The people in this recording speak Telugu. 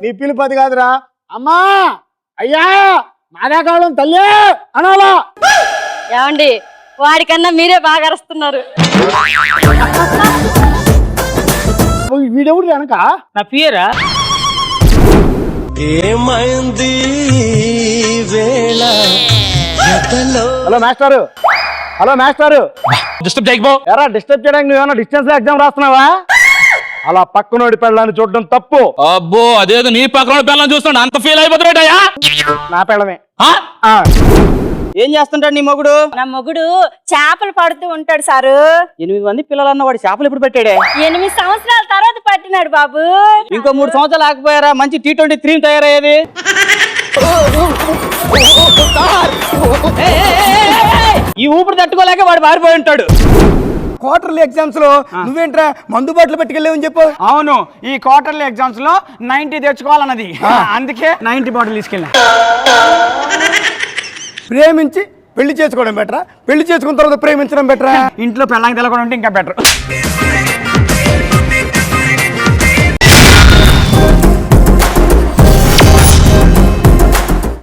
నీ పిలుపది కాదురా. అమ్మా అయ్యా మాదాకాలం తల్లి అనాలా. ఏమండి వాడికన్నా మీరే బాగా అరుస్తున్నారు. వీడెవడు వెనక? నా పేరా ఏమైంది వేళ. హలో మాస్టారు, హలో మాస్టారు. డిస్టర్బ్ చేయకపో. ఎరా డిస్టర్బ్ చేయడానికి నువ్వేమన్నా డిస్టెన్స్ లో ఎగ్జామ్ రాస్తున్నావా? అలా పక్కనోడి పెళ్ళాన్ని చూడడం తప్పు. అబ్బో అదేదో నీ పక్కన పిల్లలు చూస్తాడు అంత ఫీల్ అయిపోతున్నాడయ్యా. నా పెళ్ళమే. ఏం చేస్తుంటాడు నీ మొగుడు? నా మొగుడు చేపలు పడుతూ ఉంటాడు సారు. 8 మంది పిల్లలన్న వాడు చేపలు ఎప్పుడు పెట్టాడే? 8 సంవత్సరాల తర్వాత పట్టినాడు బాబు. ఇంకో 3 సంవత్సరాలు ఆగిపోయారా మంచి T23 తయారయ్యేది. ఈ ఊపిరి తట్టుకోలేక వాడు మారిపోయి ఉంటాడు. క్వార్టర్లీ ఎగ్జామ్స్ లో నువ్వేంట్రా మందు బాటలు పెట్టుకెళ్ళావని చెప్పు. అవును, ఈ క్వార్టర్లీ ఎగ్జామ్స్ లో 90 తెచ్చుకోవాలన్నది, అందుకే 90 బాటిల్ తీసుకెళ్ళా. ప్రేమించి పెళ్లి చేసుకోవడం బెటరా, పెళ్లి చేసుకున్న తర్వాత ప్రేమించడం బెటరా? ఇంట్లో పెళ్ళాంగి తెలకుండా ఉంటే ఇంకా బెటర్.